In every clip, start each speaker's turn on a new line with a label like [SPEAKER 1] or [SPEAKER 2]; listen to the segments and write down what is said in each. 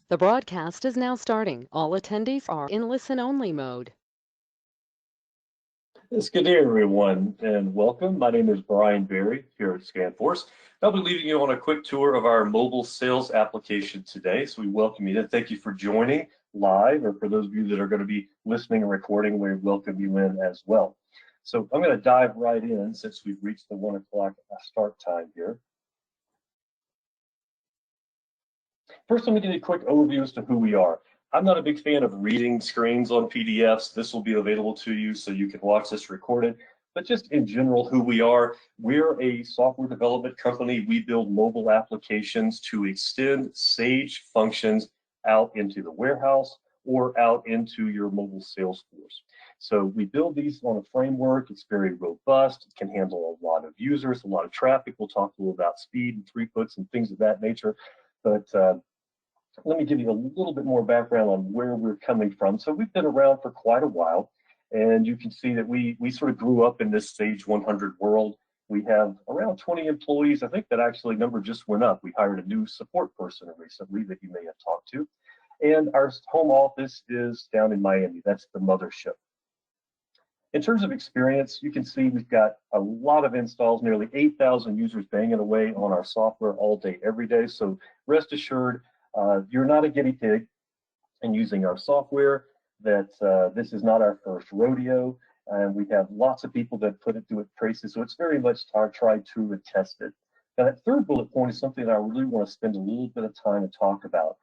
[SPEAKER 1] The broadcast is now starting. All attendees are in listen-only mode.
[SPEAKER 2] Yes, good day, everyone, and welcome. My name is Brian Berry here at ScanForce. I'll be leading you on a quick tour of our mobile sales application today. So we welcome you and thank you for joining live, or for those of you that are going to be listening and recording, we welcome you in as well. So I'm going to dive right in since we've reached the 1 o'clock start time here. First, let me give you a quick overview as to who we are. I'm not a big fan of reading screens on PDFs. This will be available to you so you can watch this recorded. But just in general, who we are, we're a software development company. We build mobile applications to extend Sage functions out into the warehouse or out into your mobile sales force. So we build these on a framework. It's very robust. It can handle a lot of users, a lot of traffic. We'll talk a little about speed and throughputs and things of that nature. But let me give you a little bit more background on where we're coming from. So we've been around for quite a while, and you can see that we sort of grew up in this Sage 100 world. We have around 20 employees. I think that actually number just went up. We hired a new support person recently that you may have talked to. And our home office is down in Miami. That's the mothership. In terms of experience, you can see we've got a lot of installs, nearly 8,000 users banging away on our software all day, every day. So rest assured, you're not a guinea pig in using our software, that this is not our first rodeo, and we have lots of people that put it through its paces, so it's very much our tried, true, and tested. Now, that third bullet point is something that I really want to spend a little bit of time to talk about.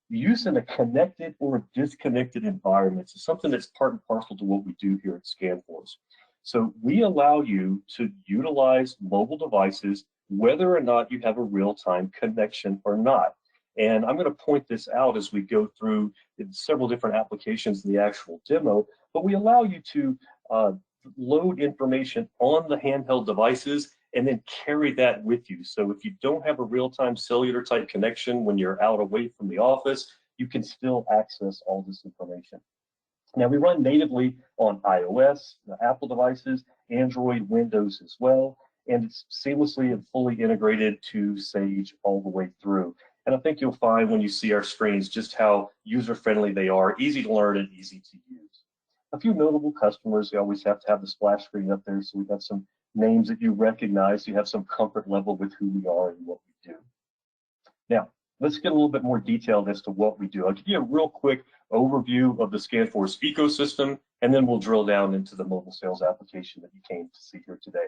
[SPEAKER 2] Use in a connected or disconnected environments is something that's part and parcel to what we do here at ScanForce. So we allow you to utilize mobile devices whether or not you have a real-time connection or not. And I'm going to point this out as we go through several different applications in the actual demo, but we allow you to load information on the handheld devices and then carry that with you. So if you don't have a real-time cellular type connection when you're out away from the office, you can still access all this information. Now, we run natively on iOS, Apple devices, Android, Windows as well, and it's seamlessly and fully integrated to Sage all the way through. And I think you'll find when you see our screens just how user-friendly they are, easy to learn and easy to use. A few notable customers, you always have to have the splash screen up there, so we have some names that you recognize, so you have some comfort level with who we are and what we do. Now, let's get a little bit more detailed as to what we do. I'll give you a real quick overview of the ScanForce ecosystem, and then we'll drill down into the mobile sales application that you came to see here today.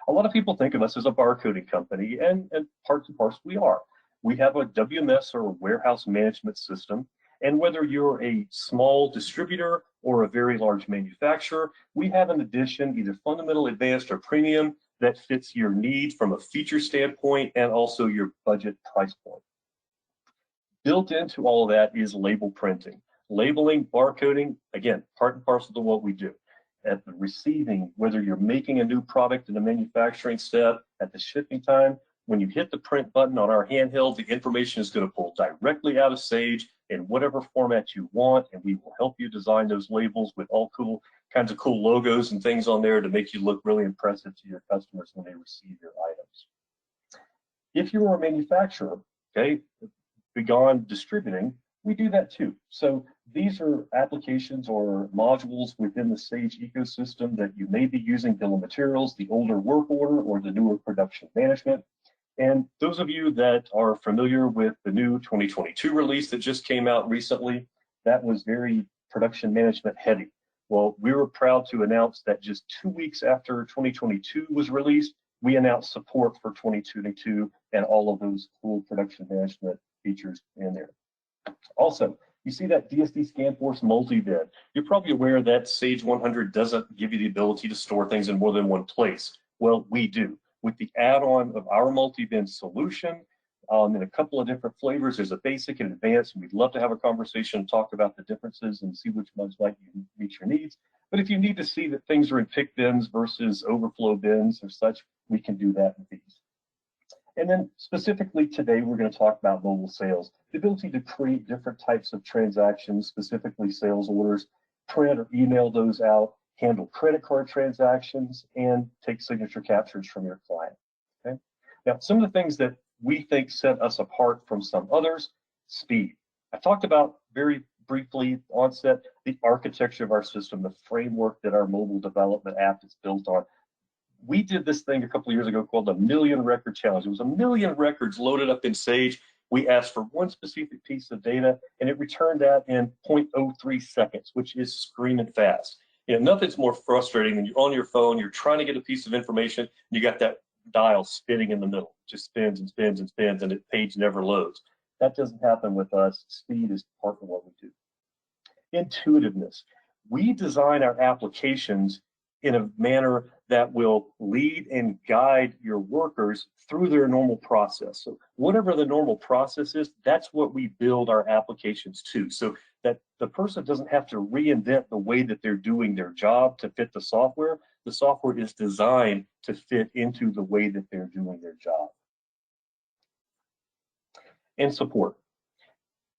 [SPEAKER 2] A lot of people think of us as a barcoding company, and part and parcel we are. We have a WMS, or a warehouse management system, and whether you're a small distributor or a very large manufacturer, we have an addition, either fundamental, advanced, or premium, that fits your needs from a feature standpoint and also your budget price point. Built into all of that is label printing. Labeling, barcoding, again, part and parcel to what we do. At the receiving, whether you're making a new product in the manufacturing step, at the shipping time, when you hit the print button on our handheld, the information is going to pull directly out of Sage in whatever format you want, and we will help you design those labels with all kinds of cool logos and things on there to make you look really impressive to your customers when they receive your items. If you're a manufacturer, okay, beyond distributing, we do that too. So these are applications or modules within the Sage ecosystem that you may be using: bill of materials, the older work order, or the newer production management. And those of you that are familiar with the new 2022 release that just came out recently, that was very production management heavy. Well, we were proud to announce that just 2 weeks after 2022 was released, we announced support for 2022 and all of those cool production management features in there. Also, you see that DSD ScanForce multi-bin. You're probably aware that Sage 100 doesn't give you the ability to store things in more than one place. Well, we do. With the add-on of our multi-bin solution in a couple of different flavors, there's a basic and advanced, and we'd love to have a conversation and talk about the differences and see which ones might meet your needs. But if you need to see that things are in pick bins versus overflow bins or such, we can do that with these. And then specifically today, we're going to talk about mobile sales, the ability to create different types of transactions, specifically sales orders, print or email those out, handle credit card transactions, and take signature captures from your client. Okay? Now, some of the things that we think set us apart from some others: speed. I talked about very briefly onset the architecture of our system, the framework that our mobile development app is built on. We did this thing a couple of years ago called the Million Record Challenge. It was a million records loaded up in Sage. We asked for one specific piece of data, and it returned that in 0.03 seconds, which is screaming fast. You know, nothing's more frustrating than you're on your phone, you're trying to get a piece of information, and you got that dial spinning in the middle. It just spins and spins and spins, and the page never loads. That doesn't happen with us. Speed is part of what we do. Intuitiveness. We design our applications in a manner that will lead and guide your workers through their normal process. So whatever the normal process is, that's what we build our applications to, so that the person doesn't have to reinvent the way that they're doing their job to fit the software. The software is designed to fit into the way that they're doing their job. And support.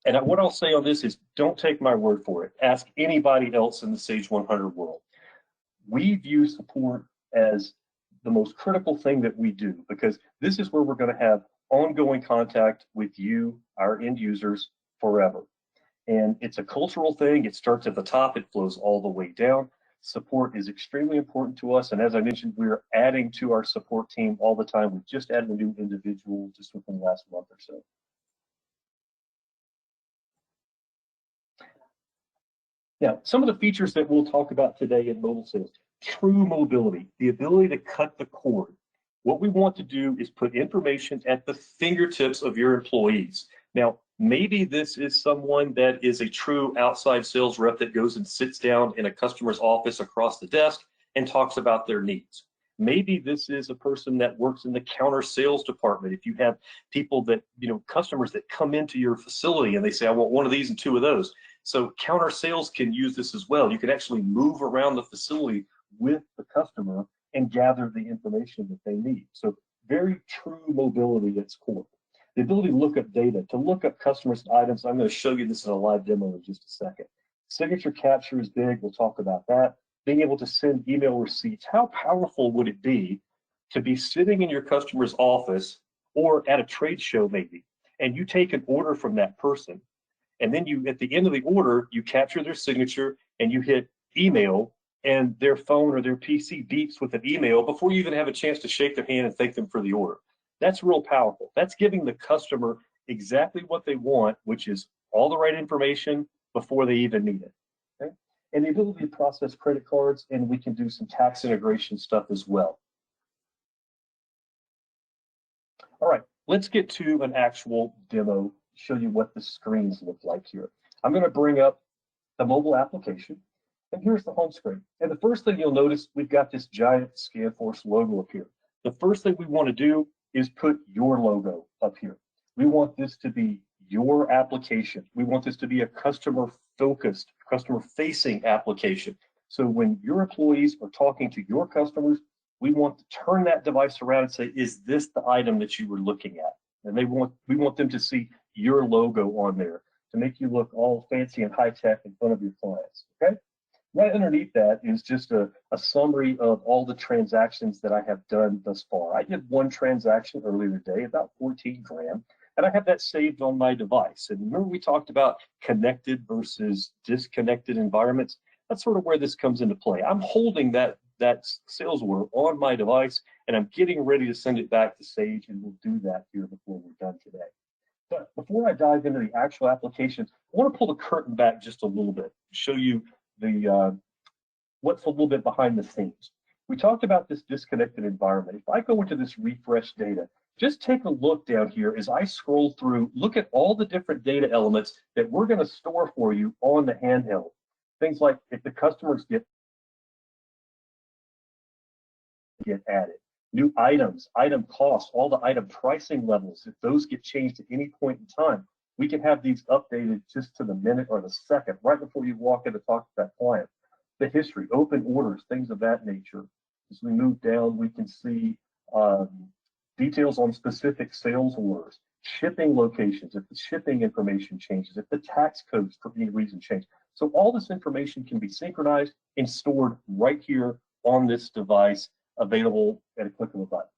[SPEAKER 2] And what I'll say on this is, don't take my word for it. Ask anybody else in the Sage 100 world. We view support as the most critical thing that we do, because this is where we're going to have ongoing contact with you, our end users, forever. And it's a cultural thing. It starts at the top, it flows all the way down. Support is extremely important to us. And as I mentioned, we're adding to our support team all the time. We've just added a new individual just within the last month or so. Now, some of the features that we'll talk about today in mobile sales: true mobility, the ability to cut the cord. What we want to do is put information at the fingertips of your employees. Now, maybe this is someone that is a true outside sales rep that goes and sits down in a customer's office across the desk and talks about their needs. Maybe this is a person that works in the counter sales department. If you have people that, customers that come into your facility and they say, I want one of these and two of those. So counter sales can use this as well. You can actually move around the facility with the customer and gather the information that they need. So very true mobility at its core. The ability to look up data, to look up customers and items. I'm going to show you this in a live demo in just a second. Signature capture is big. We'll talk about that. Being able to send email receipts. How powerful would it be to be sitting in your customer's office or at a trade show maybe, and you take an order from that person, and then you, at the end of the order, you capture their signature and you hit email, and their phone or their PC beeps with an email before you even have a chance to shake their hand and thank them for the order. That's real powerful. That's giving the customer exactly what they want, which is all the right information before they even need it. Okay? And the ability to process credit cards, and we can do some tax integration stuff as well. All right, let's get to an actual demo, show you what the screens look like here. I'm going to bring up the mobile application, and here's the home screen. And the first thing you'll notice, we've got this giant ScanForce logo up here. The first thing we want to do is put your logo up here. We want this to be your application. We want this to be a customer-focused, customer-facing application. So when your employees are talking to your customers, we want to turn that device around and say, is this the item that you were looking at? And we want them to see your logo on there to make you look all fancy and high-tech in front of your clients, okay? Right underneath that is just a summary of all the transactions that I have done thus far. I did one transaction earlier today, about 14 grand, and I have that saved on my device. And remember we talked about connected versus disconnected environments? That's sort of where this comes into play. I'm holding that sales order on my device, and I'm getting ready to send it back to Sage, and we'll do that here before we're done today. But before I dive into the actual application, I want to pull the curtain back just a little bit, show you what's a little bit behind the scenes. We talked about this disconnected environment. If I go into this refresh data, just take a look down here as I scroll through, look at all the different data elements that we're going to store for you on the handheld. Things like if the customers get added, new items, item costs, all the item pricing levels, if those get changed at any point in time, we can have these updated just to the minute or the second, right before you walk in to talk to that client. The history, open orders, things of that nature. As we move down, we can see details on specific sales orders, shipping locations, if the shipping information changes, if the tax codes for any reason change. So all this information can be synchronized and stored right here on this device, available at a click of a button.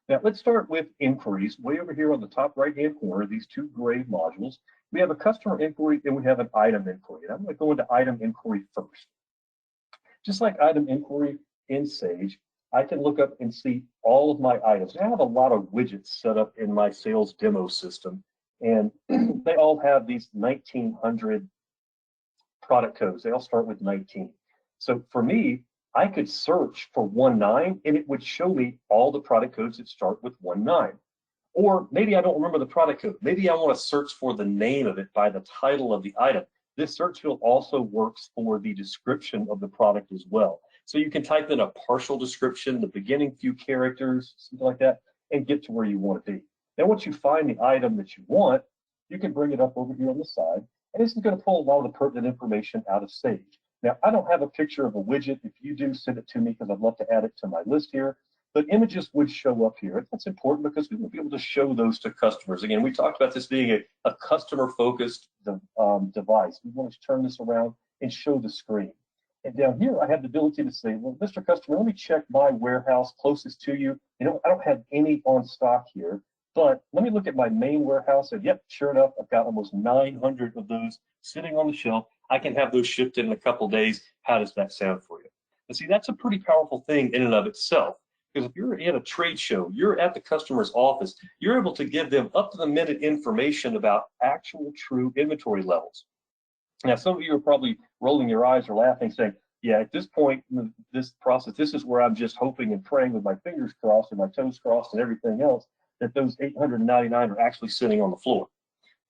[SPEAKER 2] Now let's start with inquiries. Way over here on the top right-hand corner, these two gray modules. We have a customer inquiry and we have an item inquiry. And I'm going to go into item inquiry first. Just like item inquiry in Sage, I can look up and see all of my items. I have a lot of widgets set up in my sales demo system, and they all have these 1900 product codes. They all start with 19. So for me, I could search for 19 and it would show me all the product codes that start with 19. Or maybe I don't remember the product code. Maybe I want to search for the name of it by the title of the item. This search field also works for the description of the product as well. So you can type in a partial description, the beginning few characters, something like that, and get to where you want to be. Then once you find the item that you want, you can bring it up over here on the side, and this is going to pull a lot of the pertinent information out of Sage. Now, I don't have a picture of a widget. If you do, send it to me because I'd love to add it to my list here. But images would show up here. That's important because we will be able to show those to customers. Again, we talked about this being a customer-focused device. We want to turn this around and show the screen. And down here, I have the ability to say, well, Mr. Customer, let me check my warehouse closest to you. You know, I don't have any on stock here, but let me look at my main warehouse. And yep, sure enough, I've got almost 900 of those sitting on the shelf. I can have those shipped in a couple days. How does that sound for you? And see, that's a pretty powerful thing in and of itself. Because if you're in a trade show, you're at the customer's office, you're able to give them up-to-the-minute information about actual true inventory levels. Now, some of you are probably rolling your eyes or laughing, saying, yeah, at this point in this process, this is where I'm just hoping and praying with my fingers crossed and my toes crossed and everything else, that those 899 are actually sitting on the floor.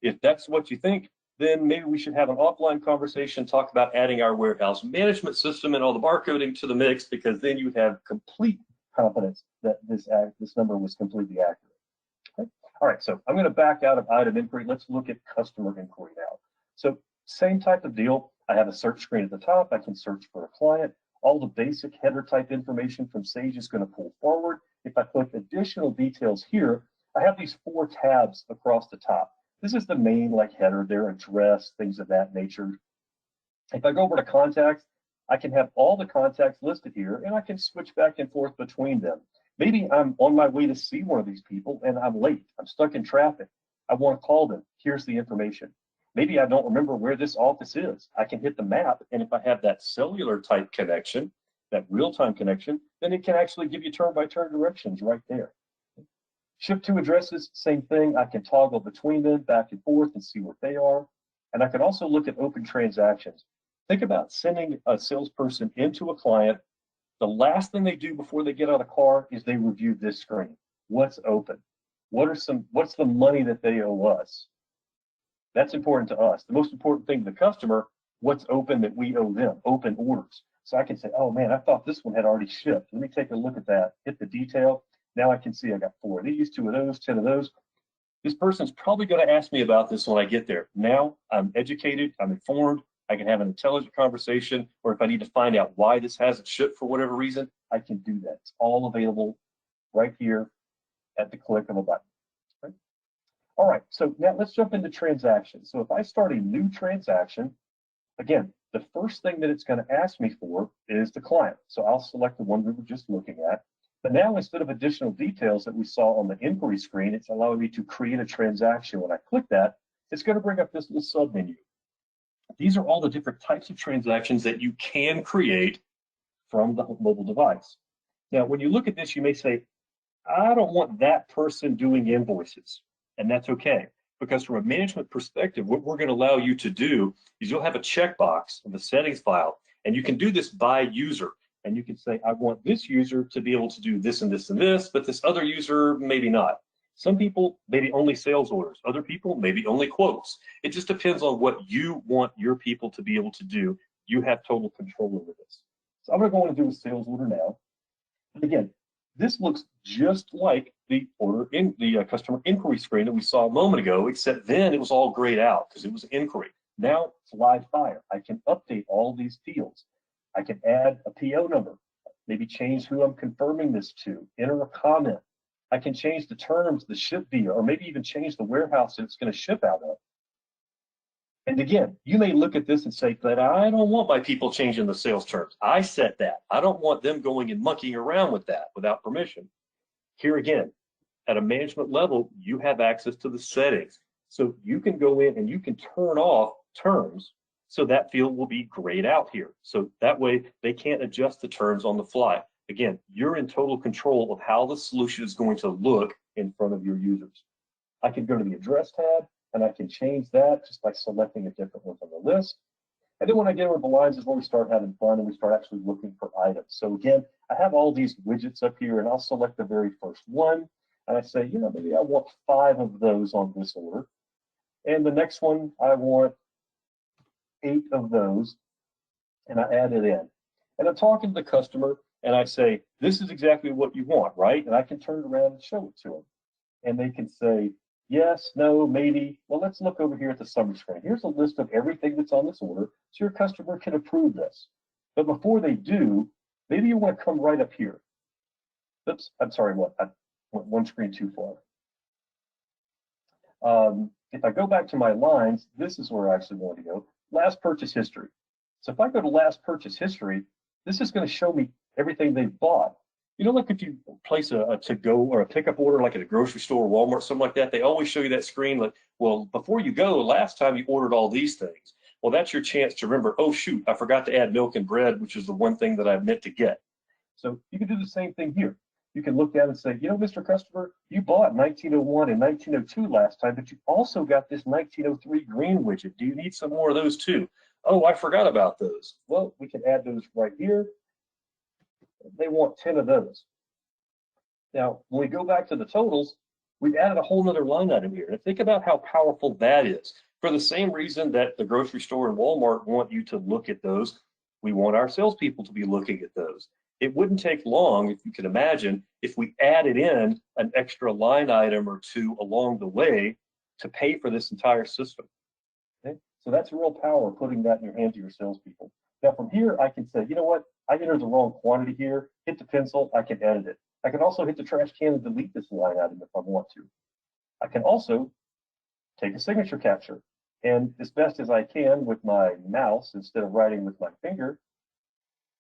[SPEAKER 2] If that's what you think, then maybe we should have an offline conversation, talk about adding our warehouse management system and all the barcoding to the mix, because then you would have complete confidence that this number was completely accurate. Okay? All right, so I'm going to back out of item inquiry. Let's look at customer inquiry now. So same type of deal. I have a search screen at the top. I can search for a client. All the basic header type information from Sage is going to pull forward. If I click additional details here, I have these 4 tabs across the top. This is the main like header, their address, things of that nature. If I go over to contacts, I can have all the contacts listed here, and I can switch back and forth between them. Maybe I'm on my way to see one of these people, and I'm late. I'm stuck in traffic. I want to call them. Here's the information. Maybe I don't remember where this office is. I can hit the map, and if I have that cellular type connection, that real-time connection, then it can actually give you turn-by-turn directions right there. Ship to addresses, same thing. I can toggle between them back and forth and see what they are. And I can also look at open transactions. Think about sending a salesperson into a client. The last thing they do before they get out of the car is they review this screen. What's open? What's the money that they owe us? That's important to us. The most important thing to the customer, what's open that we owe them, open orders. So I can say, oh man, I thought this one had already shipped. Let me take a look at that, hit the detail. Now I can see I got 4 of these, 2 of those, 10 of those. This person's probably going to ask me about this when I get there. Now I'm educated, I'm informed, I can have an intelligent conversation, or if I need to find out why this hasn't shipped for whatever reason, I can do that. It's all available right here at the click of a button. Right? All right, so now let's jump into transactions. So if I start a new transaction, again, the first thing that it's going to ask me for is the client. So I'll select the one we were just looking at. But now instead of additional details that we saw on the inquiry screen, it's allowing me to create a transaction. When I click that, it's going to bring up this little sub menu. These are all the different types of transactions that you can create from the mobile device. Now, when you look at this, you may say, I don't want that person doing invoices, and that's okay. Because from a management perspective, what we're going to allow you to do is you'll have a checkbox in the settings file, and you can do this by user. And you can say, I want this user to be able to do this and this and this, but this other user, maybe not. Some people, maybe only sales orders. Other people, maybe only quotes. It just depends on what you want your people to be able to do. You have total control over this. So I'm going to go on and do a sales order now. And again, this looks just like the customer inquiry screen that we saw a moment ago, except then it was all grayed out because it was inquiry. Now it's live fire. I can update all these fields. I can add a PO number, maybe change who I'm confirming this to, enter a comment. I can change the terms, the ship via, or maybe even change the warehouse that it's going to ship out of. And again, you may look at this and say, but I don't want my people changing the sales terms. I set that. I don't want them going and monkeying around with that without permission. Here again, at a management level, you have access to the settings. So you can go in and you can turn off terms. So that field will be grayed out here. So that way they can't adjust the terms on the fly. Again, you're in total control of how the solution is going to look in front of your users. I can go to the address tab and I can change that just by selecting a different one from the list. And then when I get over the lines is when we start having fun and we start actually looking for items. So again, I have all these widgets up here and I'll select the very first one. And I say, you know, maybe I want 5 of those on this order. And the next one, I want 8 of those. And I add it in. And I'm talking to the customer and I say, this is exactly what you want, right? And I can turn it around and show it to them. And they can say, yes, no, maybe. Well, let's look over here at the summary screen. Here's a list of everything that's on this order, so your customer can approve this. But before they do, maybe you want to come right up here. Oops, I'm sorry, what? I went one screen too far. If I go back to my lines, this is where I actually want to go. Last purchase history. So if I go to last purchase history, this is going to show me everything they've bought. You know, like if you place a to-go or a pickup order, like at a grocery store, Walmart, something like that, they always show you that screen like, well, before you go, last time you ordered all these things. Well, that's your chance to remember, oh, shoot, I forgot to add milk and bread, which is the one thing that I meant to get. So you can do the same thing here. You can look at it and say, you know, Mr. Customer, you bought 1901 and 1902 last time, but you also got this 1903 green widget. Do you need some more of those too? Oh, I forgot about those. Well, we can add those right here. They want 10 of those. Now, when we go back to the totals, we've added a whole nother line item here. And think about how powerful that is. For the same reason that the grocery store and Walmart want you to look at those, we want our salespeople to be looking at those. It wouldn't take long, if you can imagine, if we added in an extra line item or two along the way to pay for this entire system. Okay? So that's real power, putting that in your hands of your salespeople. Now from here, I can say, you know what? I entered the wrong quantity here. Hit the pencil, I can edit it. I can also hit the trash can and delete this line item if I want to. I can also take a signature capture. And as best as I can with my mouse, instead of writing with my finger,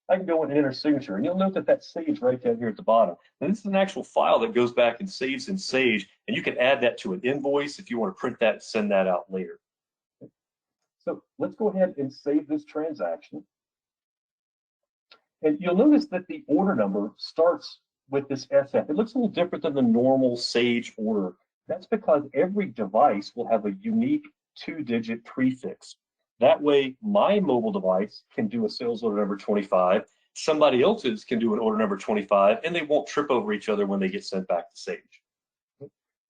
[SPEAKER 2] I can go and enter signature. And you'll note that that's saved right down here at the bottom. Now, this is an actual file that goes back and saves in Sage, and you can add that to an invoice if you want to print that and send that out later. So let's go ahead and save this transaction. And you'll notice that the order number starts with this SF. It looks a little different than the normal Sage order. That's because every device will have a unique 2-digit prefix. That way, my mobile device can do a sales order number 25, somebody else's can do an order number 25, and they won't trip over each other when they get sent back to Sage.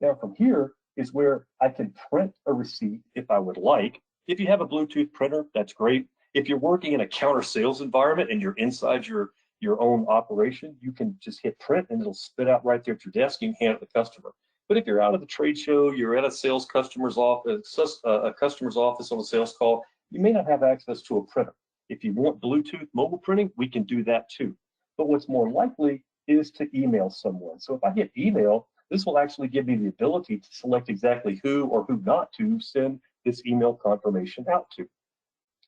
[SPEAKER 2] Now, from here is where I can print a receipt if I would like. If you have a Bluetooth printer, that's great. If you're working in a counter sales environment and you're inside your own operation, you can just hit print and it'll spit out right there at your desk. You can hand it to the customer. But if you're out at the trade show, you're at a sales customer's office, a customer's office on a sales call, you may not have access to a printer. If you want Bluetooth mobile printing, we can do that too. But what's more likely is to email someone. So if I hit email, this will actually give me the ability to select exactly who or who not to send this email confirmation out to.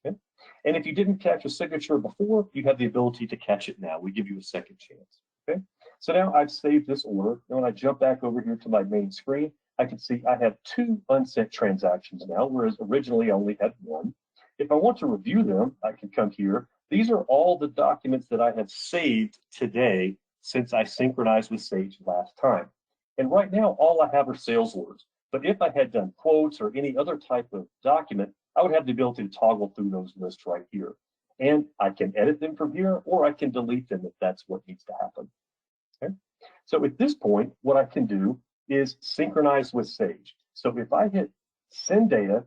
[SPEAKER 2] Okay? And if you didn't catch a signature before, you have the ability to catch it now. We give you a second chance. Okay? So now I've saved this order. And when I jump back over here to my main screen, I can see I have 2 unsent transactions now, whereas originally I only had 1. If I want to review them, I can come here. These are all the documents that I have saved today since I synchronized with Sage last time. And right now, all I have are sales orders. But if I had done quotes or any other type of document, I would have the ability to toggle through those lists right here. And I can edit them from here, or I can delete them if that's what needs to happen. Okay? So at this point, what I can do is synchronize with Sage. So if I hit send data,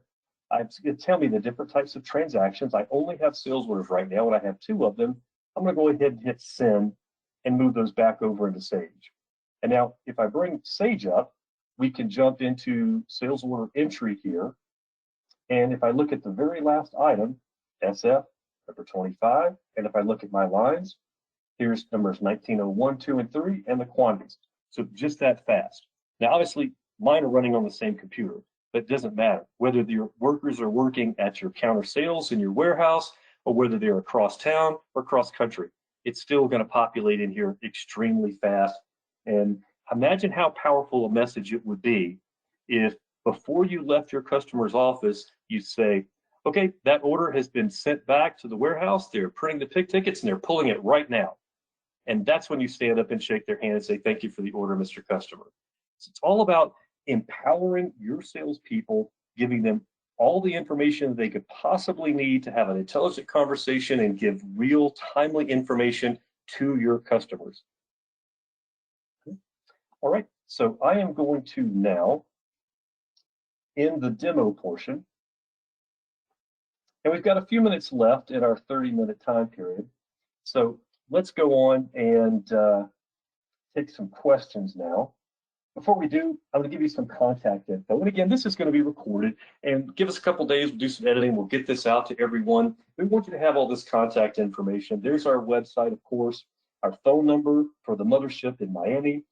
[SPEAKER 2] it's going to tell me the different types of transactions. I only have sales orders right now, and I have 2 of them. I'm going to go ahead and hit send and move those back over into Sage. And now if I bring Sage up, we can jump into sales order entry here. And if I look at the very last item, SF, number 25, and if I look at my lines, here's numbers 1901, 2, and 3, and the quantities. So just that fast. Now, obviously, mine are running on the same computer, but it doesn't matter whether your workers are working at your counter sales in your warehouse or whether they're across town or across country. It's still going to populate in here extremely fast. And imagine how powerful a message it would be if Before you left your customer's office, you say, okay, that order has been sent back to the warehouse. They're printing the pick tickets and they're pulling it right now. And that's when you stand up and shake their hand and say, thank you for the order, Mr. Customer. So it's all about empowering your salespeople, giving them all the information they could possibly need to have an intelligent conversation and give real timely information to your customers. All right, so I am going to now end the demo portion. And we've got a few minutes left in our 30-minute time period. So let's go on and take some questions now. Before we do, I'm going to give you some contact info. And again, this is going to be recorded. And give us a couple days, we'll do some editing, we'll get this out to everyone. We want you to have all this contact information. There's our website, of course, our phone number for the mothership in Miami.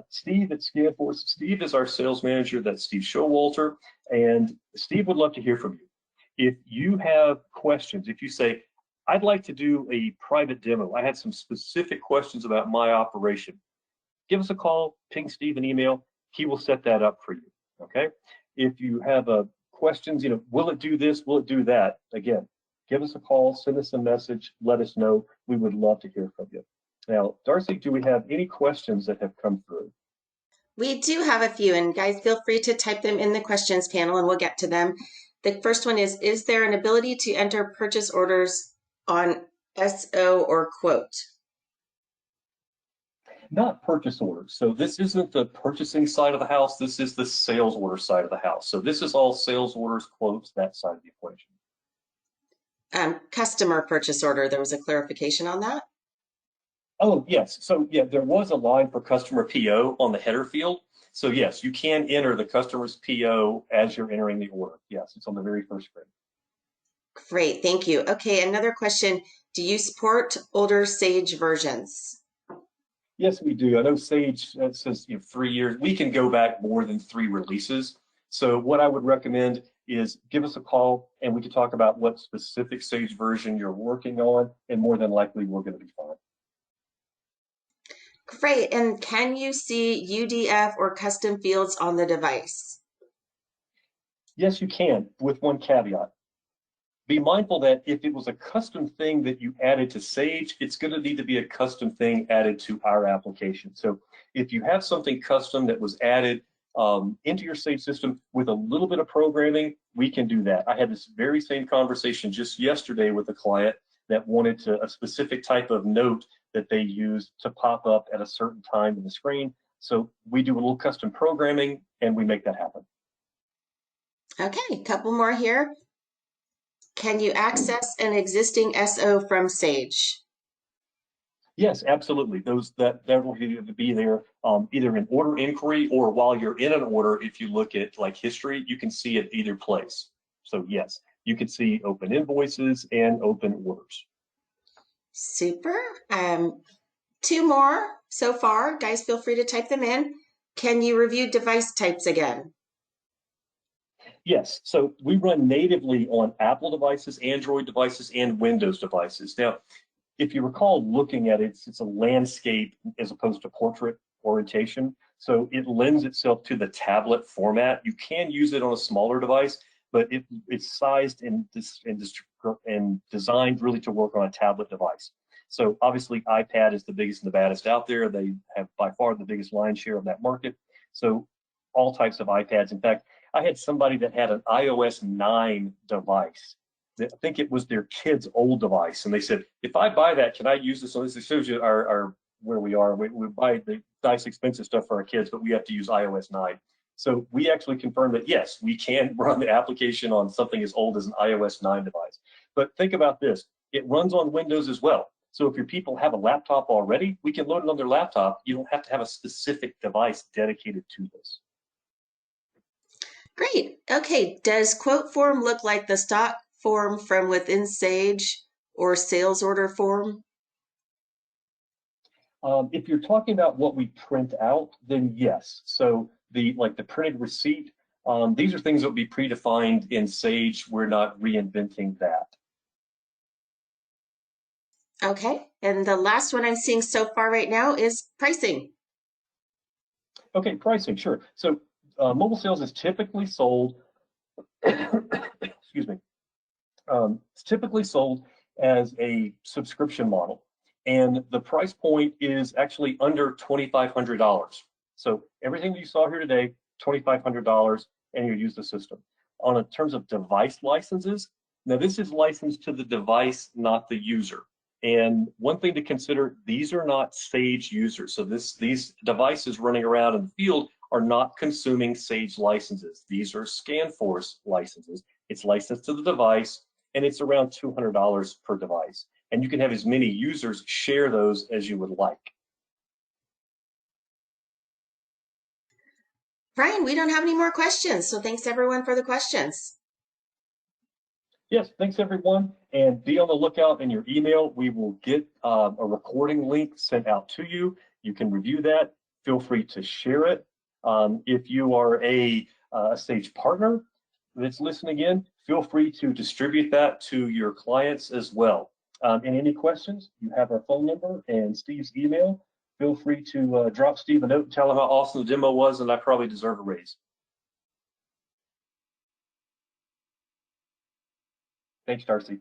[SPEAKER 2] Steve at ScanForce. Steve is our sales manager. That's Steve Showalter. And Steve would love to hear from you. If you have questions, if you say, I'd like to do a private demo, I had some specific questions about my operation, give us a call, ping Steve an email, he will set that up for you, okay? If you have questions, will it do this, will it do that? Again, give us a call, send us a message, let us know. We would love to hear from you. Now, Darcy, do we have any questions that have come through?
[SPEAKER 3] We do have a few, and guys, feel free to type them in the questions panel and we'll get to them. The first one is there an ability to enter purchase orders on SO or quote?
[SPEAKER 2] Not purchase orders. So this isn't the purchasing side of the house. This is the sales order side of the house. So this is all sales orders, quotes, that side of the equation.
[SPEAKER 3] Customer purchase order, there was a clarification on that?
[SPEAKER 2] Oh, yes. So yeah, there was a line for customer PO on the header field. So yes, you can enter the customer's PO as you're entering the order. Yes, it's on the very first screen.
[SPEAKER 3] Great, thank you. Okay, another question. Do you support older Sage versions?
[SPEAKER 2] Yes, we do. I know Sage says 3 years. We can go back more than 3 releases. So what I would recommend is give us a call and we can talk about what specific Sage version you're working on, and more than likely we're going to be fine.
[SPEAKER 3] Great, and can you see UDF or custom fields on the device?
[SPEAKER 2] Yes, you can, with one caveat. Be mindful that if it was a custom thing that you added to Sage, it's going to need to be a custom thing added to our application. So if you have something custom that was added into your Sage system with a little bit of programming, we can do that. I had this very same conversation just yesterday with a client that wanted a specific type of note that they use to pop up at a certain time in the screen. So we do a little custom programming and we make that happen.
[SPEAKER 3] Okay, a couple more here. Can you access an existing SO from Sage?
[SPEAKER 2] Yes, absolutely. That will be there either in order inquiry or while you're in an order. If you look at like history, you can see it either place. So yes, you can see open invoices and open orders.
[SPEAKER 3] Super. 2 more so far. Guys, feel free to type them in. Can you review device types again?
[SPEAKER 2] Yes, so we run natively on Apple devices, Android devices, and Windows devices. Now, if you recall looking at it, it's a landscape as opposed to portrait orientation. So it lends itself to the tablet format. You can use it on a smaller device, but it's sized and designed really to work on a tablet device. So obviously iPad is the biggest and the baddest out there. They have by far the biggest lion's share of that market. So all types of iPads. In fact, I had somebody that had an iOS 9 device. I think it was their kid's old device. And they said, if I buy that, can I use this? So this shows you our where we are. We buy the nice expensive stuff for our kids, but we have to use iOS 9. So we actually confirmed that, yes, we can run the application on something as old as an iOS 9 device. But think about this. It runs on Windows as well. So if your people have a laptop already, we can load it on their laptop. You don't have to have a specific device dedicated to this.
[SPEAKER 3] Great. Okay. Does quote form look like the stock form from within Sage or sales order form?
[SPEAKER 2] If you're talking about what we print out, then yes. So the printed receipt, these are things that will be predefined in Sage. We're not reinventing that.
[SPEAKER 3] Okay. And the last one I'm seeing so far right now is pricing.
[SPEAKER 2] Okay, pricing, sure. So mobile sales is typically sold, excuse me, it's typically sold as a subscription model. And the price point is actually under $2,500. So everything that you saw here today, $2,500, and you use the system. On terms of device licenses, now this is licensed to the device, not the user. And one thing to consider, these are not Sage users. So these devices running around in the field are not consuming Sage licenses. These are ScanForce licenses. It's licensed to the device, and it's around $200 per device. And you can have as many users share those as you would like.
[SPEAKER 3] Brian, we don't have any more questions, so thanks everyone for the questions.
[SPEAKER 2] Yes, thanks everyone, and be on the lookout in your email. We will get a recording link sent out to you. You can review that. Feel free to share it. If you are a Sage partner that's listening in, feel free to distribute that to your clients as well. And any questions, you have our phone number and Steve's email. Feel free to drop Steve a note and tell him how awesome the demo was, and I probably deserve a raise. Thanks, Darcy.